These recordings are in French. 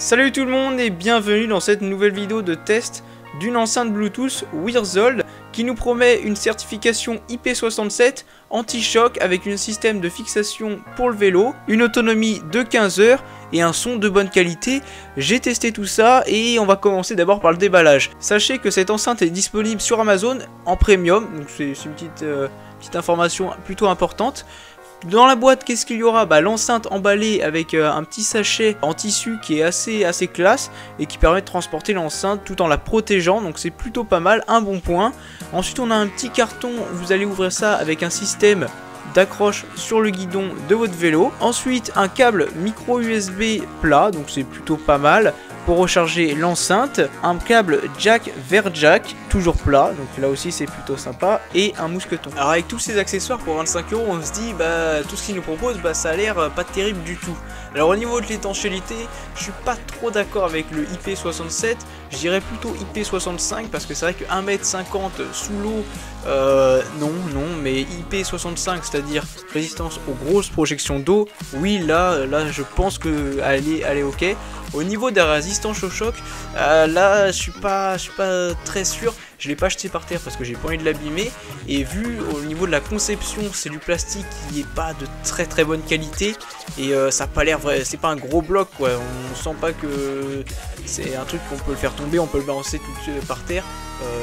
Salut tout le monde et bienvenue dans cette nouvelle vidéo de test d'une enceinte Bluetooth Wirzold qui nous promet une certification IP67 anti-choc avec un système de fixation pour le vélo, une autonomie de 15 heures et un son de bonne qualité. J'ai testé tout ça et on va commencer d'abord par le déballage. Sachez que cette enceinte est disponible sur Amazon en premium, donc c'est une petite information plutôt importante. Dans la boîte, qu'est-ce qu'il y aura? L'enceinte emballée avec un petit sachet en tissu qui est assez classe et qui permet de transporter l'enceinte tout en la protégeant, donc c'est plutôt pas mal, un bon point. Ensuite on a un petit carton, vous allez ouvrir ça avec un système d'accroche sur le guidon de votre vélo. Ensuite un câble micro USB plat, donc c'est plutôt pas mal pour recharger l'enceinte, un câble jack vers jack, toujours plat, donc là aussi c'est plutôt sympa, et un mousqueton. Alors avec tous ces accessoires pour 25 €, on se dit tout ce qu'ils nous proposent, ça a l'air pas terrible du tout. Alors au niveau de l'étanchéité, je suis pas trop d'accord avec le IP67, je dirais plutôt IP65 parce que c'est vrai que 1,50 m sous l'eau, non, mais IP65, c'est-à-dire résistance aux grosses projections d'eau, oui là je pense que elle est ok. Au niveau des résistances au choc, là je suis pas très sûr. Je l'ai pas acheté par terre parce que j'ai pas envie de l'abîmer. Et vu au niveau de la conception, c'est du plastique qui est pas de très bonne qualité. Et ça a pas l'air vrai, c'est pas un gros bloc quoi. On sent pas que c'est un truc qu'on peut le faire tomber, on peut le balancer tout de suite par terre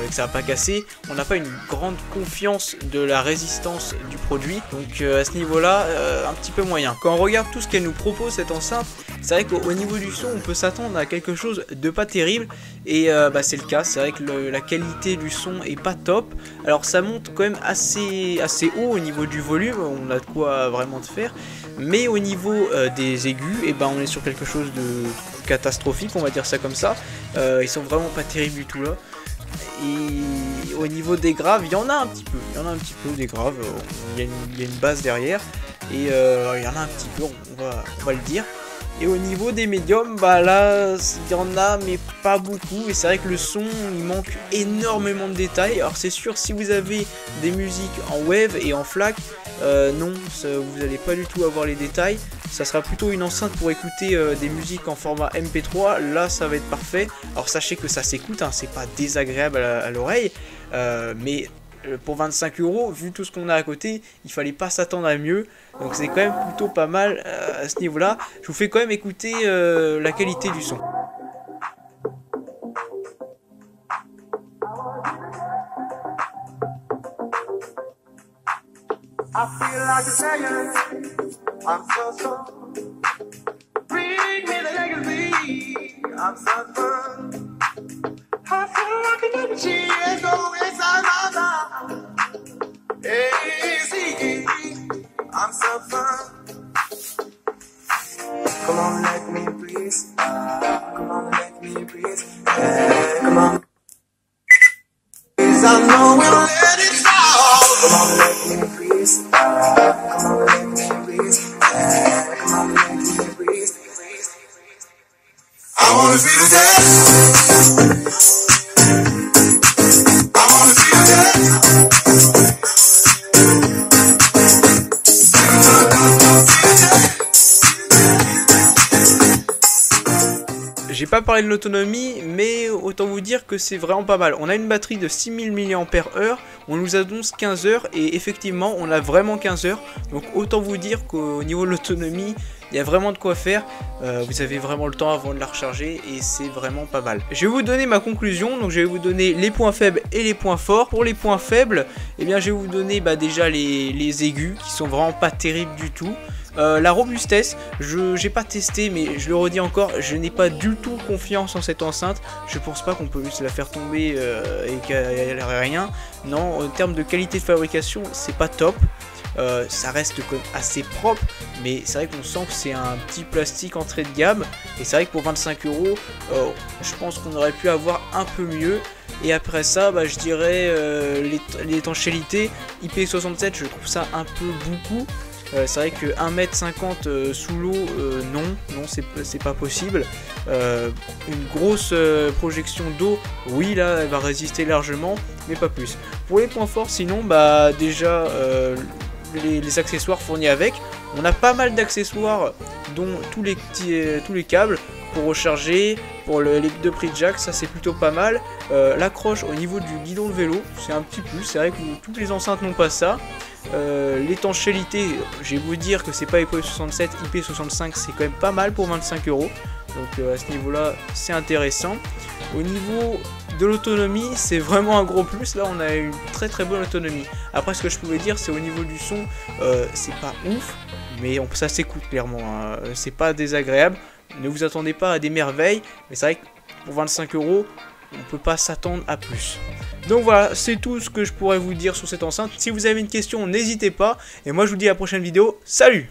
et que ça va pas casser. On n'a pas une grande confiance de la résistance du produit. Donc à ce niveau là, un petit peu moyen. Quand on regarde tout ce qu'elle nous propose cette enceinte, c'est vrai qu'au niveau du son, on peut s'attendre à quelque chose de pas terrible. Et c'est le cas, c'est vrai que la qualité du son est pas top. Alors ça monte quand même assez haut au niveau du volume, on a de quoi vraiment de faire. Mais au niveau des aigus, on est sur quelque chose de catastrophique, on va dire ça comme ça. Ils sont vraiment pas terribles du tout là. Et au niveau des graves, il y en a un petit peu des graves, il y a une base derrière. Et il y en a un petit peu, on va le dire. Et au niveau des médiums, là, il y en a, mais pas beaucoup. Et c'est vrai que le son, il manque énormément de détails. Alors c'est sûr, si vous avez des musiques en wave et en FLAC, non, vous n'allez pas du tout avoir les détails. Ça sera plutôt une enceinte pour écouter des musiques en format MP3. Là, ça va être parfait. Alors sachez que ça s'écoute, hein, c'est pas désagréable à l'oreille. Mais pour 25 €, vu tout ce qu'on a à côté, il fallait pas s'attendre à mieux. Donc c'est quand même plutôt pas mal à ce niveau-là. Je vous fais quand même écouter la qualité du son. I feel like a sailor, I'm so bring me the legacy, I'm so fun. I feel like a energy is always on my mind. Hey, I'm so fun. Come on, let me breathe. Come on, let me breathe. Hey, come on. I know we'll let it fall. Come on, let me breathe. Come on, let me breathe. Come on, let me breathe. I wanna feel that. I wanna feel that. J'ai pas parlé de l'autonomie, mais autant vous dire que c'est vraiment pas mal. On a une batterie de 6000 mAh, on nous annonce 15 heures et effectivement on a vraiment 15 heures. Donc autant vous dire qu'au niveau de l'autonomie, il y a vraiment de quoi faire. Vous avez vraiment le temps avant de la recharger et c'est vraiment pas mal. Je vais vous donner ma conclusion, donc je vais vous donner les points faibles et les points forts. Pour les points faibles, je vais vous donner déjà les aigus qui sont vraiment pas terribles du tout. La robustesse, j'ai pas testé mais je le redis encore, je n'ai pas du tout confiance en cette enceinte. Je pense pas qu'on peut juste la faire tomber et qu'elle n'aurait rien. Non, en termes de qualité de fabrication, c'est pas top. Ça reste quand même assez propre, mais c'est vrai qu'on sent que c'est un petit plastique entrée de gamme. Et c'est vrai que pour 25 €, je pense qu'on aurait pu avoir un peu mieux. Et après ça, je dirais l'étanchéité IP67, je trouve ça un peu beaucoup. C'est vrai que 1,50 m sous l'eau, non c'est pas possible. Une grosse projection d'eau, oui là elle va résister largement, mais pas plus. Pour les points forts sinon, déjà les accessoires fournis avec. On a pas mal d'accessoires dont tous les câbles pour recharger, pour les 2 prises jack, ça c'est plutôt pas mal. L'accroche au niveau du guidon de vélo, c'est un petit plus, c'est vrai que toutes les enceintes n'ont pas ça. L'étanchéité, je vais vous dire que c'est pas IP67, IP65, c'est quand même pas mal pour 25 €. Donc à ce niveau là c'est intéressant. Au niveau de l'autonomie, c'est vraiment un gros plus. Là on a une très bonne autonomie. Après ce que je pouvais dire, c'est au niveau du son, c'est pas ouf, mais ça s'écoute clairement, hein. C'est pas désagréable. Ne vous attendez pas à des merveilles, mais c'est vrai que pour 25 €, on peut pas s'attendre à plus. Donc voilà, c'est tout ce que je pourrais vous dire sur cette enceinte. Si vous avez une question, n'hésitez pas. Et moi je vous dis à la prochaine vidéo. Salut!